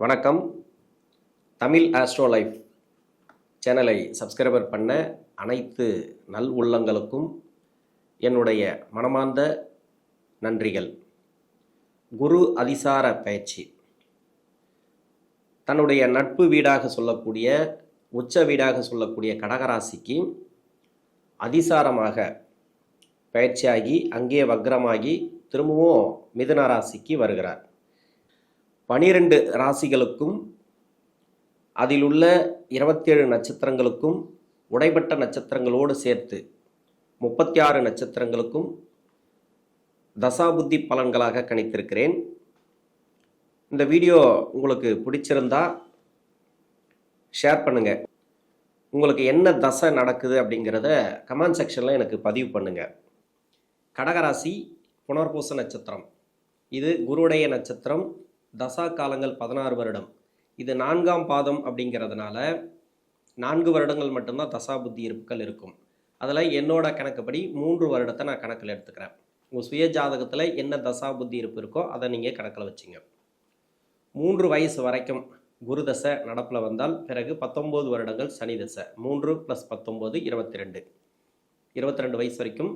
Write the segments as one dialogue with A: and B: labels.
A: வணக்கம். Tamil astro life சேனலை subscriber பண்ண அனைத்து நல் உள்ளங்களுக்கும் என்னுடைய மனமார்ந்த நன்றிகள். குரு அதிசார பயிற்சி தன்னுடைய நட்பு வீடாக சொல்லக்கூடிய உச்ச வீடாக சொல்லக்கூடிய கடகராசிக்கு அதிசாரமாக பயிற்சியாகி அங்கே வக்ரமாகி திரும்பவும் மிதுன ராசிக்கு வருகிறார். 12 ராசிகளுக்கும் அதில் உள்ள 27 நட்சத்திரங்களுக்கும் உடைபட்ட நட்சத்திரங்களோடு சேர்த்து 36 நட்சத்திரங்களுக்கும் தசாபுத்தி பலன்களாக கணித்திருக்கிறேன். இந்த வீடியோ உங்களுக்கு பிடிச்சிருந்தா ஷேர் பண்ணுங்கள். உங்களுக்கு என்ன தசை நடக்குது அப்படிங்கிறத கமெண்ட் செக்ஷனில் எனக்கு பதிவு பண்ணுங்கள். கடகராசி புனர்பூச நட்சத்திரம், இது குருடைய நட்சத்திரம். தசா காலங்கள் 16 வருடம். இது 4ஆம் பாதம் அப்படிங்கிறதுனால 4 வருடங்கள் மட்டும்தான் தசா புத்தி இருப்புகள் இருக்கும். அதில் என்னோட கணக்குப்படி 3 வருடத்தை நான் கணக்கில் எடுத்துக்கிறேன். உங்கள் சுய ஜாதகத்தில் என்ன தசா புத்தி இருப்பு இருக்கோ அதை நீங்கள் கணக்கில் வச்சுங்க. 3 வயசு வரைக்கும் குரு தசை நடப்பில் வந்தால் பிறகு 19 வருடங்கள் சனி தசை. 3 + 19 22 வயசு வரைக்கும்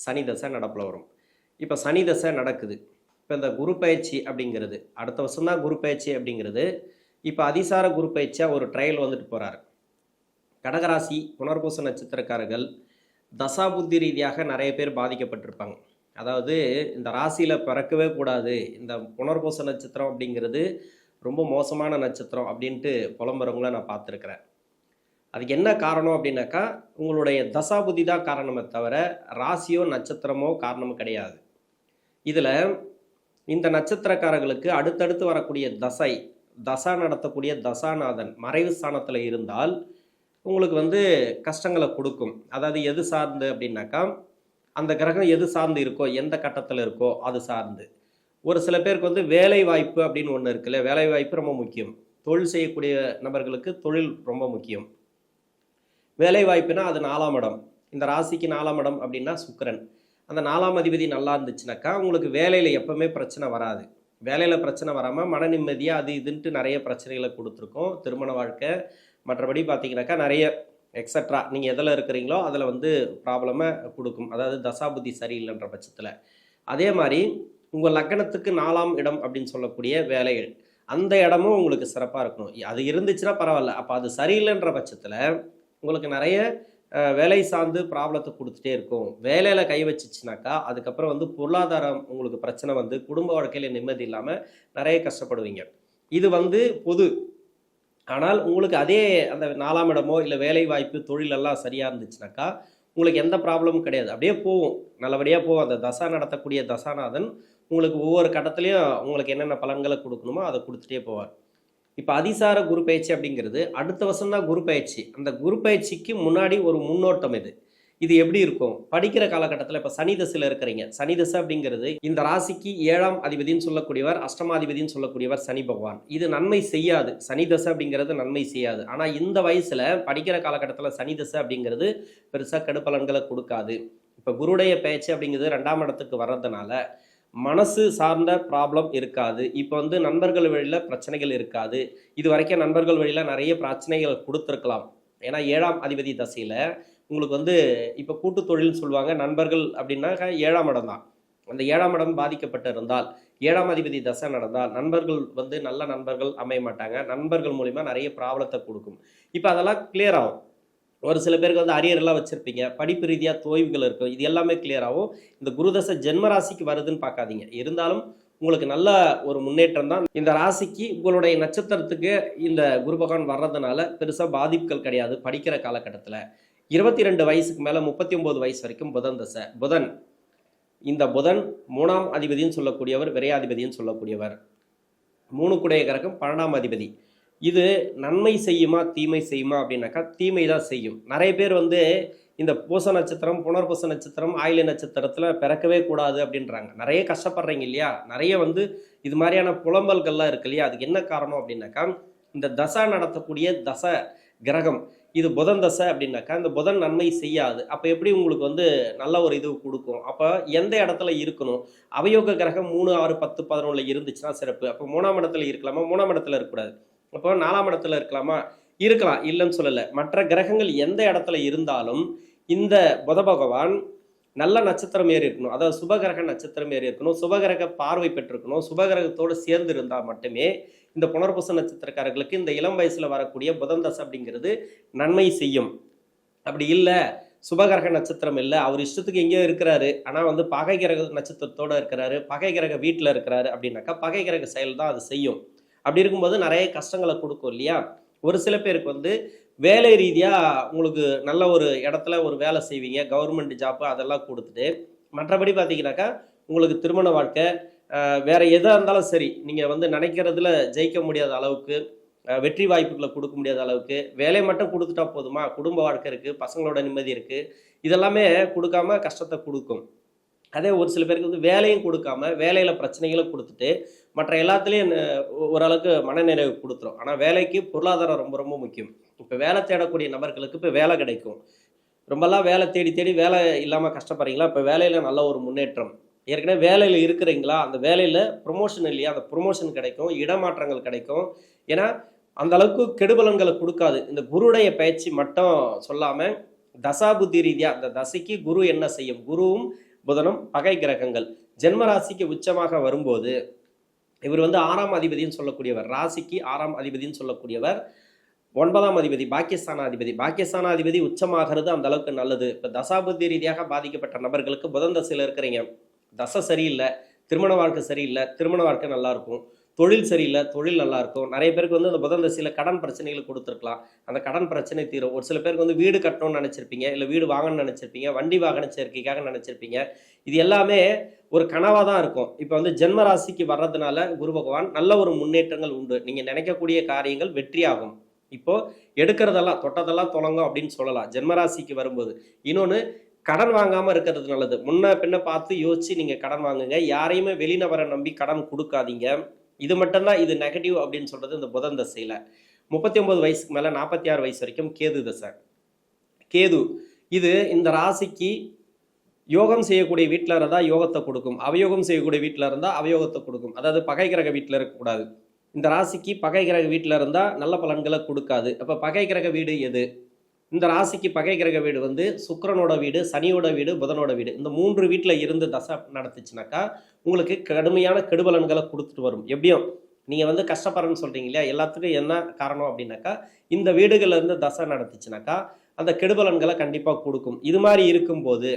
A: சனி தசை நடப்பில் வரும். இப்போ சனி தசை நடக்குது. இப்போ இந்த குரு பயிற்சி அப்படிங்கிறது அடுத்த வருஷம் தான் குரு பயிற்சி அப்படிங்கிறது. இப்போ அதிசார குரு பயிற்சியாக ஒரு ட்ரையல் வந்துட்டு போகிறார். கடகராசி புனர்பூச நட்சத்திரக்காரர்கள் தசாபுத்தி ரீதியாக நிறைய பேர் பாதிக்கப்பட்டிருப்பாங்க. அதாவது இந்த ராசியில் பிறக்கவே கூடாது, இந்த புனர்பூச நட்சத்திரம் அப்படிங்கிறது ரொம்ப மோசமான நட்சத்திரம் அப்படின்ட்டு புலம்புறவங்கள நான் பார்த்துருக்குறேன். அதுக்கு என்ன காரணம் அப்படின்னாக்கா, உங்களுடைய தசாபுத்தி தான் காரணமே தவிர ராசியோ நட்சத்திரமோ காரணமும் கிடையாது. இதில் இந்த நட்சத்திரக்காரர்களுக்கு அடுத்தடுத்து வரக்கூடிய தசா நடத்தக்கூடிய தசாநாதன் மறைவு ஸ்தானத்தில் இருந்தால் உங்களுக்கு கஷ்டங்களை கொடுக்கும். அதாவது எது சார்ந்து அப்படின்னாக்கா, அந்த கிரகம் எது சார்ந்து இருக்கோ, எந்த கட்டத்தில் இருக்கோ அது சார்ந்து. ஒரு சில பேருக்கு வேலை வாய்ப்பு அப்படின்னு ஒன்று இருக்குல்ல, வேலை வாய்ப்பு ரொம்ப முக்கியம். தொழில் செய்யக்கூடிய நபர்களுக்கு தொழில் ரொம்ப முக்கியம். வேலை வாய்ப்புனா அது 4ஆம் இடம். இந்த ராசிக்கு 4ஆம் இடம் அப்படின்னா சுக்கிரன். அந்த 4ஆம் அதிபதி நல்லா இருந்துச்சுனாக்கா உங்களுக்கு வேலையில் எப்பவுமே பிரச்சனை வராது. வேலையில் பிரச்சனை வராமல் மன நிம்மதியாக அது இதுன்ட்டு நிறைய பிரச்சனைகளை கொடுத்துருக்கோம். திருமண வாழ்க்கை மற்றபடி பார்த்தீங்கன்னாக்கா நிறைய எக்ஸட்ரா நீங்கள் எதில் இருக்கிறீங்களோ அதில் ப்ராப்ளமை கொடுக்கும். அதாவது தசாபுத்தி சரியில்லைன்ற பட்சத்தில். அதே மாதிரி உங்கள் லக்னத்துக்கு 4ஆம் இடம் அப்படின்னு சொல்லக்கூடிய வேலைகள், அந்த இடமும் உங்களுக்கு சிறப்பாக இருக்கணும். அது இருந்துச்சுன்னா பரவாயில்ல. அப்போ அது சரியில்லைன்ற பட்சத்தில் உங்களுக்கு நிறைய வேலை சார்ந்து ப்ராப்ளத்தை கொடுத்துட்டே இருக்கும். வேலையில் கை வச்சிச்சுனாக்கா அதுக்கப்புறம் பொருளாதாரம் உங்களுக்கு பிரச்சனை குடும்ப வாழ்க்கையில் நிம்மதி இல்லாமல் நிறைய கஷ்டப்படுவீங்க. இது பொது. ஆனால் உங்களுக்கு அதே அந்த 4ஆம் இடமோ இல்லை வேலை வாய்ப்பு தொழிலெல்லாம் சரியாக இருந்துச்சுனாக்கா உங்களுக்கு எந்த ப்ராப்ளமும் கிடையாது. அப்படியே போகும், நல்லபடியாக போகும். அந்த தசா நடத்தக்கூடிய தசாநாதன் உங்களுக்கு ஒவ்வொரு கட்டத்துலேயும் உங்களுக்கு என்னென்ன பலன்களை கொடுக்கணுமோ அதை கொடுத்துட்டே போவார். இப்போ அதிசார குரு பயிற்சி அப்படிங்கிறது அடுத்த வருஷம் தான் குரு பயிற்சி. அந்த குரு பயிற்சிக்கு முன்னாடி ஒரு முன்னோட்டம் இது எப்படி இருக்கும் படிக்கிற காலகட்டத்தில். இப்போ சனி தசையில் இருக்கிறீங்க. சனி தசை அப்படிங்கிறது இந்த ராசிக்கு 7ஆம் அதிபதினு சொல்லக்கூடியவர், அஷ்டமாதிபதினு சொல்லக்கூடியவர் சனி பகவான். இது நன்மை செய்யாது. சனி தசை அப்படிங்கிறது நன்மை செய்யாது. ஆனால் இந்த வயசில் படிக்கிற காலகட்டத்தில் சனி தசை அப்படிங்கிறது பெருசாக கெடுபலன்களை கொடுக்காது. இப்போ குருடைய பயிற்சி அப்படிங்கிறது 2ஆம் இடத்துக்கு வர்றதுனால மனசு சார்ந்த ப்ராப்ளம் இருக்காது. இப்போ நண்பர்கள் வழியில் பிரச்சனைகள் இருக்காது. இது வரைக்கும் நண்பர்கள் வழியில் நிறைய பிரச்சனைகள் கொடுத்துருக்கலாம். ஏன்னா 7ஆம் அதிபதி தசையில் உங்களுக்கு இப்போ கூட்டு தொழில்னு சொல்லுவாங்க. நண்பர்கள் அப்படின்னாக்கா 7ஆம் இடம் தான். அந்த 7ஆம் இடம் பாதிக்கப்பட்டு இருந்தால், 7ஆம் அதிபதி தசை நடந்தால் நண்பர்கள் நல்ல நண்பர்கள் அமைய மாட்டாங்க. நண்பர்கள் மூலிமா நிறைய ப்ராப்ளத்தை கொடுக்கும். இப்போ அதெல்லாம் கிளியர் ஆகும். ஒரு சில பேருக்கு அரியர்லாம் வச்சுருப்பீங்க, படிப்பு ரீதியாக தோய்வுகள் இருக்கும். இது எல்லாமே கிளியர் ஆகும். இந்த குருதசை ஜென்மராசிக்கு வருதுன்னு பார்க்காதீங்க. இருந்தாலும் உங்களுக்கு நல்ல ஒரு முன்னேற்றம் தான். இந்த ராசிக்கு உங்களுடைய நட்சத்திரத்துக்கு இந்த குரு பகவான் வர்றதுனால பெருசாக பாதிப்புகள் கிடையாது. படிக்கிற காலகட்டத்தில் 22 வயசுக்கு மேலே 39 வயசு வரைக்கும் புதன் தசை. இந்த புதன் 3ஆம் அதிபதினு சொல்லக்கூடியவர், விரையாதிபதினு சொல்லக்கூடியவர். 3 கூடைய கிரகம் 12ஆம் அதிபதி. இது நன்மை செய்யுமா தீமை செய்யுமா அப்படின்னாக்கா தீமை தான் செய்யும். நிறைய பேர் இந்த பூச நட்சத்திரம், புனர்பூச நட்சத்திரம், ஆயில்ய நட்சத்திரத்தில் பிறக்கவே கூடாது அப்படின்றாங்க. நிறைய கஷ்டப்படுறீங்க இல்லையா? நிறைய இது மாதிரியான புலம்பல்கள்லாம் இருக்கு இல்லையா? அதுக்கு என்ன காரணம் அப்படின்னாக்கா, இந்த தசா நடத்தக்கூடிய கிரகம் இது புதன் தசை அப்படின்னாக்கா இந்த புதன் நன்மை செய்யாது. அப்போ எப்படி உங்களுக்கு வந்து நல்ல ஒரு இது கொடுக்கும்? அப்போ எந்த இடத்துல இருக்கணும்? அவயோக கிரகம் 3, 6, 10, 11 இருந்துச்சுன்னா சிறப்பு. அப்போ 3ஆம் இடத்துல இருக்கலாமா? 3ஆம் இடத்துல இருக்கக்கூடாது. அப்போ 4ஆம் இடத்துல இருக்கலாமா? இருக்கலாம், இல்லைன்னு சொல்லலை. மற்ற கிரகங்கள் எந்த இடத்துல இருந்தாலும் இந்த புத பகவான் நல்ல நட்சத்திரம் ஏறி இருக்கணும், அதாவது சுபகிரக நட்சத்திரம் ஏறி இருக்கணும், சுபகிரக பார்வை பெற்றிருக்கணும், சுபகிரகத்தோடு சேர்ந்து இருந்தால் மட்டுமே இந்த புனர்பூச நட்சத்திரக்காரர்களுக்கு இந்த இளம் வயசுல வரக்கூடிய புதன் தசை அப்படிங்கிறது நன்மை செய்யும். அப்படி இல்லை, சுபகிரக நட்சத்திரம் இல்லை, அவர் இஷ்டத்துக்கு எங்கேயோ இருக்கிறாரு, ஆனால் வந்து பகை கிரக நட்சத்திரத்தோட இருக்கிறாரு, பகை கிரக வீட்டில் இருக்கிறாரு அப்படின்னாக்கா பகை கிரக செயல் தான் அது செய்யும். அப்படி இருக்கும்போது நிறைய கஷ்டங்களை கொடுக்கும் இல்லையா? ஒரு சில பேருக்கு வந்து வேலை ரீதியாக உங்களுக்கு நல்ல ஒரு இடத்துல ஒரு வேலை செய்வீங்க, கவர்மெண்ட் ஜாப்பு அதெல்லாம் கொடுத்துட்டு, மற்றபடி பார்த்தீங்கன்னாக்கா உங்களுக்கு திருமண வாழ்க்கை வேற எதாக இருந்தாலும் சரி, நீங்கள் வந்து நினைக்கிறதுல ஜெயிக்க முடியாத அளவுக்கு, வெற்றி வாய்ப்புகளை கொடுக்க முடியாத அளவுக்கு, வேலை மட்டும் கொடுத்துட்டா போதுமா? குடும்ப வாழ்க்கை இருக்குது, பசங்களோட நிம்மதி இருக்குது, இதெல்லாமே கொடுக்காம கஷ்டத்தை கொடுக்கும். அதே ஒரு சில பேருக்கு வந்து வேலையும் கொடுக்காம வேலையில் பிரச்சனைகளும் கொடுத்துட்டு மற்ற எல்லாத்துலேயும் ஓரளவுக்கு மனநிறைவு கொடுத்துரும். ஆனால் வேலைக்கு பொருளாதாரம் ரொம்ப ரொம்ப முக்கியம். இப்போ வேலை தேடக்கூடிய நபர்களுக்கு இப்போ வேலை கிடைக்கும். ரொம்பலாம் வேலை தேடி தேடி வேலை இல்லாமல் கஷ்டப்படுறீங்களா? இப்போ வேலையில் நல்ல ஒரு முன்னேற்றம். ஏற்கனவே வேலையில் இருக்கிறீங்களா? அந்த வேலையில் ப்ரொமோஷன் இல்லையா? அந்த ப்ரொமோஷன் கிடைக்கும், இடமாற்றங்கள் கிடைக்கும். ஏன்னா அந்த அளவுக்கு கெடுபலன்களை கொடுக்காது. இந்த குருடைய பயிற்சி மட்டும் சொல்லாமல் தசாபுத்தி ரீதியாக அந்த தசைக்கு குரு என்ன செய்யும்? குருவும் புதனும் பகை கிரகங்கள். ஜென்ம ராசிக்கு உச்சமாக வரும்போது இவர் வந்து 6ஆம் அதிபதினு சொல்லக்கூடியவர், ராசிக்கு 6ஆம் அதிபதினு சொல்லக்கூடியவர், 9ஆம் அதிபதி பாக்கியஸ்தானாதிபதி. பாக்கியஸ்தானாதிபதி உச்சமாகிறது அந்த அளவுக்கு நல்லது. இப்போ தசாபுத்தி ரீதியாக பாதிக்கப்பட்ட நபர்களுக்கு புதன் தசையில் இருக்கிறீங்க, தசை சரியில்லை, திருமண வாழ்க்கை சரியில்லை, திருமண வாழ்க்கை நல்லாயிருக்கும், தொழில் சரியில்லை, தொழில் நல்லாயிருக்கும். நிறைய பேருக்கு வந்து அந்த புதன் தசையில் கடன் பிரச்சனைகள் கொடுத்துருக்கலாம், அந்த கடன் பிரச்சனை தீரும். ஒரு சில பேருக்கு வந்து வீடு கட்டணும்னு நினச்சிருப்பீங்க, இல்லை வீடு வாங்கணும்னு நினச்சிருப்பீங்க, வண்டி வாகன சேர்க்கைக்காக நினச்சிருப்பீங்க. இது எல்லாமே ஒரு கனவாக தான் இருக்கும். இப்போ வந்து ஜென்ம ராசிக்கு வர்றதுனால குரு பகவான் நல்ல ஒரு முன்னேற்றங்கள் உண்டு. நீங்கள் நினைக்கக்கூடிய காரியங்கள் வெற்றியாகும். இப்போ எடுக்கிறதெல்லாம் தொட்டதெல்லாம் தொடங்கும் அப்படின்னு சொல்லலாம் ஜென்மராசிக்கு வரும்போது. இன்னொன்று, கடன் வாங்காமல் இருக்கிறது நல்லது. முன்ன பின்ன பார்த்து யோசிச்சு நீங்கள் கடன் வாங்குங்க. யாரையுமே வெளிநபரை நம்பி கடன் கொடுக்காதீங்க. இது மட்டும்தான் இது நெகட்டிவ் அப்படின்னு சொல்றது இந்த புதன் தசையில். 39 வயசுக்கு மேலே 46 வயசு வரைக்கும் கேது தசை. கேது இது இந்த ராசிக்கு யோகம் செய்யக்கூடிய வீட்டில் இருந்தால் யோகத்தை கொடுக்கும், அவயோகம் செய்யக்கூடிய வீட்டில் இருந்தால் அவயோகத்தை கொடுக்கும். அதாவது பகை கிரக வீட்டில் இருக்கக்கூடாது. இந்த ராசிக்கு பகை கிரக வீட்டில் இருந்தால் நல்ல பலன்களை கொடுக்காது. அப்போ பகை கிரக வீடு எது? இந்த ராசிக்கு பகை கிரக வீடு வந்து சுக்கிரனோட வீடு, சனியோட வீடு, புதனோட வீடு. இந்த 3 வீட்டில் இருந்து தசை நடத்துச்சுனாக்கா உங்களுக்கு கடுமையான கெடுபலன்களை கொடுத்துட்டு வரும். எப்படியும் நீங்கள் வந்து கஷ்டப்படுறேன்னு சொல்கிறீங்க இல்லையா? எல்லாத்துக்கும் என்ன காரணம் அப்படின்னாக்கா இந்த வீடுகளில் இருந்து தசை நடத்துச்சுனாக்கா அந்த கெடுபலன்களை கண்டிப்பாக கொடுக்கும். இது மாதிரி இருக்கும்போது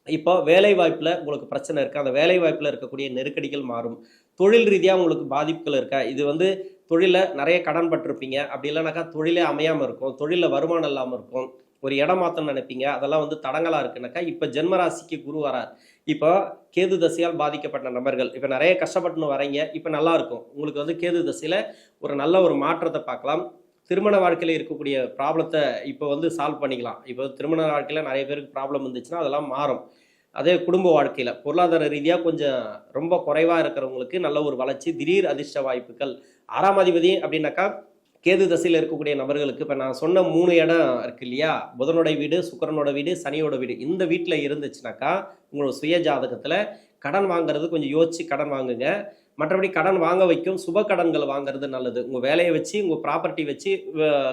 A: இப்போ வேலை வாய்ப்பில் உங்களுக்கு பிரச்சனை இருக்குது, அந்த வேலை வாய்ப்பில் இருக்கக்கூடிய நெருக்கடிகள் மாறும். தொழில் ரீதியாக உங்களுக்கு பாதிப்புகள் இருக்கா? இது வந்து தொழிலில் நிறைய கடன் பட்டிருப்பீங்க, அப்படி இல்லைனாக்கா தொழிலே அமையாமல் இருக்கும், தொழிலில் வருமானம் இல்லாமல் இருக்கும், ஒரு இடம் மாற்றம் நினைப்பீங்க, அதெல்லாம் வந்து தடங்களாக இருக்குனாக்கா இப்போ ஜென்மராசிக்கு குரு வரார். இப்போ கேது தசையால் பாதிக்கப்பட்ட நபர்கள் இப்போ நிறைய கஷ்டப்பட்டுன்னு வரீங்க, இப்போ நல்லா இருக்கும். உங்களுக்கு வந்து கேது தசையில் ஒரு நல்ல ஒரு மாற்றத்தை பார்க்கலாம். திருமண வாழ்க்கையில் இருக்கக்கூடிய ப்ராப்ளத்தை இப்போ வந்து சால்வ் பண்ணிக்கலாம். இப்போ திருமண வாழ்க்கையில் நிறைய பேருக்கு ப்ராப்ளம் இருந்துச்சுன்னா அதெல்லாம் மாறும். அதே குடும்ப வாழ்க்கையில் பொருளாதார ரீதியாக கொஞ்சம் ரொம்ப குறைவாக இருக்கிறவங்களுக்கு நல்ல ஒரு வளர்ச்சி, திடீர் அதிர்ஷ்ட வாய்ப்புகள். 6ஆம் அதிபதி அப்படின்னாக்கா கேது தசையில் இருக்கக்கூடிய நபர்களுக்கு இப்போ நான் சொன்ன 3 இடம் இருக்கு இல்லையா? புதனோட வீடு, சுக்கிரனோட வீடு, சனியோட வீடு. இந்த வீட்டில் இருந்துச்சுனாக்கா உங்களோட சுய ஜாதகத்தில் கடன் வாங்குறது கொஞ்சம் யோசிச்சு கடன் வாங்குங்க. மற்றபடி கடன் வாங்க வைக்கும் சுப கடன்கள் வாங்குறது நல்லது. உங்கள் வேலையை வச்சு உங்கள் ப்ராப்பர்ட்டி வச்சு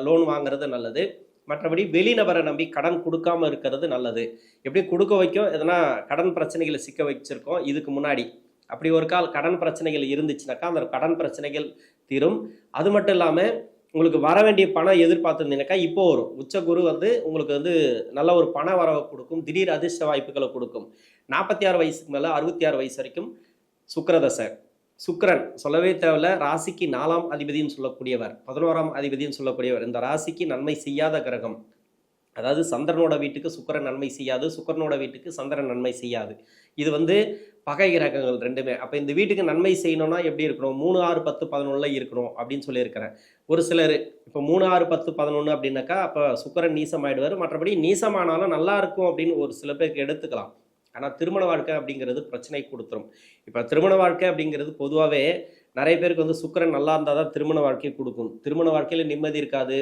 A: லோன் வாங்குறது நல்லது. மற்றபடி வெளிநபரை நம்பி கடன் கொடுக்காம இருக்கிறது நல்லது. எப்படி கொடுக்க வைக்கும், எதனா கடன் பிரச்சனைகளை சிக்க வச்சிருக்கோம் இதுக்கு முன்னாடி, அப்படி ஒரு கால் கடன் பிரச்சனைகள் இருந்துச்சுனாக்கா அந்த கடன் பிரச்சனைகள் தீரும். அது மட்டும் இல்லாமல் உங்களுக்கு வர வேண்டிய பணம் எதிர்பார்த்துருந்தீங்கன்னாக்கா இப்போ வரும். உச்சகுரு வந்து உங்களுக்கு வந்து நல்ல ஒரு பண வரவை கொடுக்கும், திடீர் அதிர்ஷ்ட வாய்ப்புகளை கொடுக்கும். 46 வயசுக்கு மேலே 66 வயசு வரைக்கும் சுக்கிரதசை. சுக்கிரன் சொல்லவே தேவையில்ல, ராசிக்கு 4ஆம் அதிபதினு சொல்லக்கூடியவர், 11ஆம் அதிபதினு சொல்லக்கூடியவர். இந்த ராசிக்கு நன்மை செய்யாத கிரகம். அதாவது சந்திரனோட வீட்டுக்கு சுக்கிரன் நன்மை செய்யாது, சுக்கிரனோட வீட்டுக்கு சந்திரன் நன்மை செய்யாது. இது வந்து பகை கிரகங்கள் ரெண்டுமே. அப்போ இந்த வீட்டுக்கு நன்மை செய்யணும்னா எப்படி இருக்கணும்? 3, 6, 10, 11 இருக்கணும் அப்படின்னு சொல்லியிருக்கிறேன். ஒரு சிலர் இப்போ 3, 6, 10, 11 அப்படின்னாக்கா அப்போ சுக்கிரன் நீசமாயிடுவார். மற்றபடி நீசமானாலும் நல்லா இருக்கும் அப்படின்னு ஒரு சில பேருக்கு எடுத்துக்கலாம். ஆனால் திருமண வாழ்க்கை அப்படிங்கிறது பிரச்சனை கொடுத்துரும். இப்போ திருமண வாழ்க்கை அப்படிங்கிறது பொதுவாகவே நிறைய பேருக்கு வந்து சுக்கிரன் நல்லா இருந்தால் தான் திருமண வாழ்க்கையை கொடுக்கும். திருமண வாழ்க்கையில் நிம்மதி இருக்காது,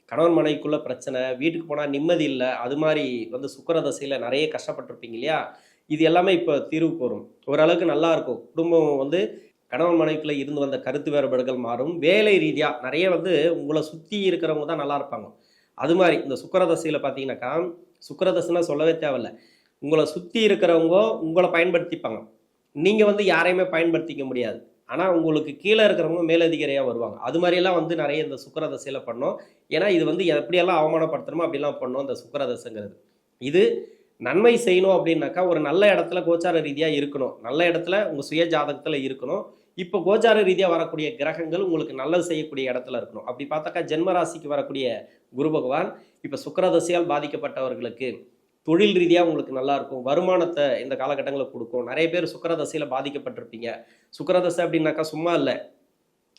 A: கணவன் மனைவிக்குள்ள பிரச்சனை, வீட்டுக்கு போனால் நிம்மதி இல்லை, அது மாதிரி வந்து சுக்கிர தசையில் நிறைய கஷ்டப்பட்டிருப்பீங்க இல்லையா? இது எல்லாமே இப்போ தீர்வுக்கு வரும். ஓரளவுக்கு நல்லா இருக்கும். குடும்பம் வந்து கணவன் மனைவிக்குள்ள இருந்து வந்த கருத்து வேறுபாடுகள் மாறும். வேலை ரீதியா நிறைய வந்து உங்கள சுத்தி இருக்கிறவங்க தான் நல்லா இருப்பாங்க. அது மாரி இந்த சுக்கிர தசையில பார்த்தீங்கன்னாக்கா, சுக்கிர தசைன்னா சொல்லவே தேவையில்ல. உங்கள சுத்தி இருக்கிறவங்க உங்கள பயன்படுத்திப்பாங்க. நீங்க வந்து யாரையுமே பயன்படுத்திக்க முடியாது. ஆனா உங்களுக்கு கீழ இருக்கிறவங்க மேலதிகாரியா வருவாங்க. அது மாரியெல்லாம் வந்து நெறைய இந்த சுக்கிர தசையில பண்ணோம். ஏன்னா இது வந்து எப்படியெல்லாம் அவமானப்படுத்தணுமோ அப்படிலாம் பண்ணும் இந்த சுக்கிர தசைங்கிறது. இது நன்மை செய்யணும் அப்படின்னாக்கா, ஒரு நல்ல இடத்துல கோச்சார ரீதியா இருக்கணும். நல்ல இடத்துல உங்க சுய ஜாதகத்துல இருக்கணும். இப்போ கோச்சார ரீதியா வரக்கூடிய கிரகங்கள் உங்களுக்கு நல்லது செய்யக்கூடிய இடத்துல இருக்கணும். அப்படி பார்த்தாக்கா ஜென்ம ராசிக்கு வரக்கூடிய குரு பகவான் இப்ப சுக்கிர தசையால் பாதிக்கப்பட்டவர்களுக்கு தொழில் ரீதியா உங்களுக்கு நல்லா இருக்கும். வருமானத்த இந்த காலகட்டங்கள்ல குடுக்கும். நெறைய பேர் சுக்கிர தசையில பாதிக்கப்பட்டிருப்பீங்க. சுக்கிர தசை அப்படின்னாக்கா சும்மா இல்ல.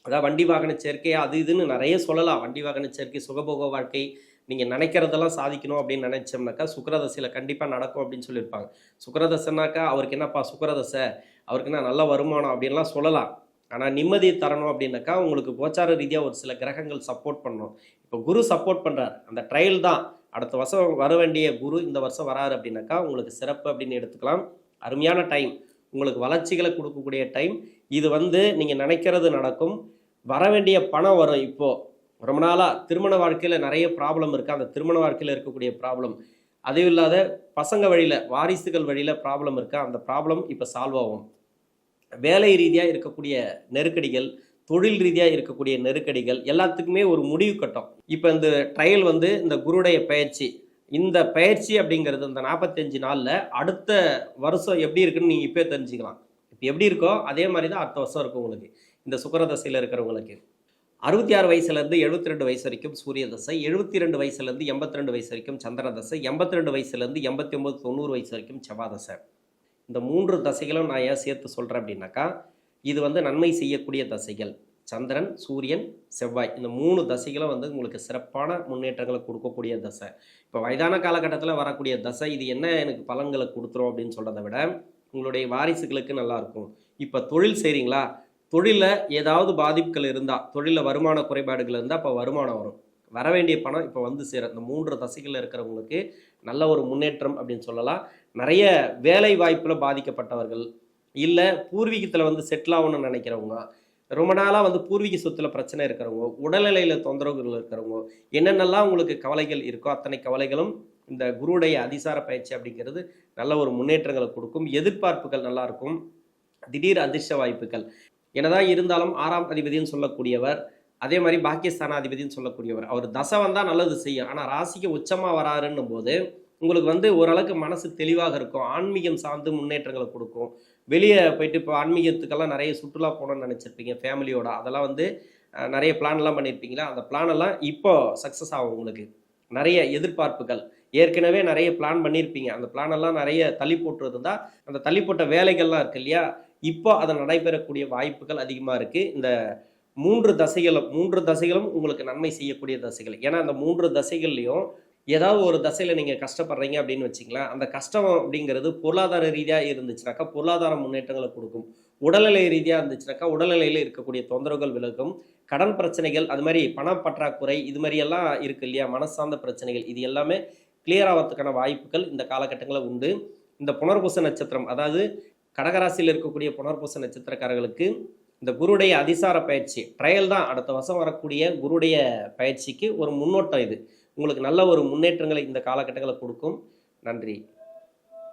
A: அதான் வண்டி வாகன சேர்க்கை அது இதுன்னு நெறைய சொல்லலாம். வண்டி வாகன சேர்க்கை, சுகபோக வாழ்க்கை, நீங்க நினைக்கிறதெல்லாம் சாதிக்கணும் அப்படின்னு நினைச்சோம்னாக்கா, சுக்கிரதசையில கண்டிப்பா நடக்கும் அப்படின்னு சொல்லியிருப்பாங்க. சுக்கிரதசைனாக்கா அவருக்கு என்னப்பா சுக்கிரதசை, அவருக்கு என்ன நல்ல வருமானம் அப்படின்லாம் சொல்லலாம். ஆனா நிம்மதி தரணும் அப்படின்னாக்கா, உங்களுக்கு கோச்சார ரீதியா ஒரு சில கிரகங்கள் சப்போர்ட் பண்ணணும். இப்போ குரு சப்போர்ட் பண்றாரு. அந்த ட்ரையல் தான். அடுத்த வருஷம் வர வேண்டிய குரு இந்த வருஷம் வராரு அப்படின்னாக்கா, உங்களுக்கு சிறப்பு அப்படின்னு எடுத்துக்கலாம். அருமையான டைம். உங்களுக்கு வளர்ச்சிகளை கொடுக்கக்கூடிய டைம். இது வந்து நீங்க நினைக்கிறது நடக்கும். வர வேண்டிய பணம் வரும் இப்போ. ரொம்ப நாளா திருமண வாழ்க்கையில நிறைய ப்ராப்ளம் இருக்கு. அந்த திருமண வாழ்க்கையில இருக்கக்கூடிய ப்ராப்ளம். அதுவும் இல்லாத பசங்க வழியில, வாரிசுகள் வழியில ப்ராப்ளம் இருக்கு. அந்த ப்ராப்ளம் இப்ப சால்வ் ஆகும். வேலை ரீதியா இருக்கக்கூடிய நெருக்கடிகள், தொழில் ரீதியா இருக்கக்கூடிய நெருக்கடிகள் எல்லாத்துக்குமே ஒரு முடிவு கட்டும். இப்ப இந்த ட்ரையல் வந்து இந்த குருடைய பயிற்சி. இந்த பயிற்சி அப்படிங்கிறது இந்த 45 நாள்ல அடுத்த வருஷம் எப்படி இருக்குன்னு நீங்க இப்பயே தெரிஞ்சுக்கலாம். இப்ப எப்படி இருக்கோ அதே மாரி தான் அடுத்த வருஷம் இருக்கும் உங்களுக்கு. இந்த சுக்கிர தசையில இருக்கிறவங்களுக்கு. 66 வயசுலேருந்து 72 வயசு வரைக்கும் சூரிய தசை, 72 வயசுலேருந்து 82 வயசு வரைக்கும் சந்திர தசை, 82 வயசுலேருந்து 89, 90 வயசு வரைக்கும் செவ்வாய் தசை. இந்த 3 தசைகளும் நான் ஏன் சேர்த்து சொல்கிறேன் அப்படின்னாக்கா, இது வந்து நன்மை செய்யக்கூடிய தசைகள். சந்திரன், சூரியன், செவ்வாய் இந்த 3 தசைகளும் வந்து உங்களுக்கு சிறப்பான முன்னேற்றங்களை கொடுக்கக்கூடிய தசை. இப்போ வயதான காலகட்டத்தில் வரக்கூடிய தசை இது என்ன எனக்கு பலன்களை கொடுத்துரும் அப்படின்னு சொல்கிறத விட, உங்களுடைய வாரிசுகளுக்கு நல்லாயிருக்கும். இப்போ தொழில் செய்கிறீங்களா, தொழிலில் ஏதாவது பாதிப்புகள் இருந்தால், தொழிலில் வருமான குறைபாடுகள் இருந்தால் அப்போ வருமானம் வரும். வர வேண்டிய பணம் இப்போ வந்து சேரும். இந்த 3 தசைகளில் இருக்கிறவங்களுக்கு நல்ல ஒரு முன்னேற்றம் அப்படின்னு சொல்லலாம். நிறைய வேலை வாய்ப்பில் பாதிக்கப்பட்டவர்கள், இல்லை பூர்வீகத்தில் வந்து செட்டில் ஆகணும்னு நினைக்கிறவங்க, ரொம்ப நாளாக வந்து பூர்வீக சொத்தில் பிரச்சனை இருக்கிறவங்க, உடல்நிலையில் தொந்தரவுகள் இருக்கிறவங்க, என்னென்னலாம் உங்களுக்கு கவலைகள் இருக்கோ அத்தனை கவலைகளும் இந்த குருடைய அதிசார பயிற்சி அப்படிங்கிறது நல்ல ஒரு முன்னேற்றங்களை கொடுக்கும். எதிர்பார்ப்புகள் நல்லாயிருக்கும். திடீர் அதிர்ஷ்ட வாய்ப்புகள் என்னதான் இருந்தாலும் 6ஆம் அதிபதினு சொல்லக்கூடியவர், அதே மாதிரி பாக்கியஸ்தானாதிபதினு சொல்லக்கூடியவர். அவர் தசை வந்தால் நல்லது செய்யும். ஆனால் ராசிக்கு உச்சமாக வராருன்னும் போது உங்களுக்கு வந்து ஓரளவுக்கு மனசு தெளிவாக இருக்கும். ஆன்மீகம் சார்ந்து முன்னேற்றங்களை கொடுக்கும். வெளியே போயிட்டு இப்போ ஆன்மீகத்துக்கெல்லாம் நிறைய சுற்றுலா போகணும்னு நினச்சிருப்பீங்க ஃபேமிலியோட. அதெல்லாம் வந்து நிறைய பிளான்லாம் பண்ணியிருப்பீங்களா? அந்த பிளானெல்லாம் இப்போ சக்ஸஸ் ஆகும் உங்களுக்கு. நிறைய எதிர்பார்ப்புகள் ஏற்கனவே நிறைய பிளான் பண்ணியிருப்பீங்க. அந்த பிளானெல்லாம் நிறைய தள்ளி போட்டு இருந்தால் அந்த தள்ளி போட்ட வேலைகள்லாம் இருக்கு இல்லையா, இப்போ அதை நடைபெறக்கூடிய வாய்ப்புகள் அதிகமாக இருக்குது. இந்த 3 தசைகளும் உங்களுக்கு நன்மை செய்யக்கூடிய தசைகள். ஏன்னா அந்த 3 தசைகள்லையும் ஏதாவது ஒரு தசையில் நீங்கள் கஷ்டப்படுறீங்க அப்படின்னு வச்சிங்களேன், அந்த கஷ்டம் அப்படிங்கிறது பொருளாதார ரீதியாக இருந்துச்சுனாக்கா பொருளாதார முன்னேற்றங்களை கொடுக்கும். உடல்நிலை ரீதியாக இருந்துச்சுனாக்கா உடல்நிலையில் இருக்கக்கூடிய தொந்தரவுகள் விலகும். கடன் பிரச்சனைகள், அது மாதிரி பணப்பற்றாக்குறை, இது மாதிரியெல்லாம் இருக்குது இல்லையா, மனசார்ந்த பிரச்சனைகள், இது எல்லாமே கிளியர் ஆகிறதுக்கான வாய்ப்புகள் இந்த காலகட்டங்களில் உண்டு. இந்த புனர்பூச நட்சத்திரம், அதாவது கடகராசியில் இருக்கக்கூடிய புனர்பூச நட்சத்திரக்காரர்களுக்கு இந்த குருடைய அதிசார பயிற்சி ட்ரையல் தான். அடுத்த வருஷம் வரக்கூடிய குருடைய பயிற்சிக்கு ஒரு முன்னோட்டம். இது உங்களுக்கு நல்ல ஒரு முன்னேற்றங்களை இந்த காலகட்டங்களில் கொடுக்கும். நன்றி.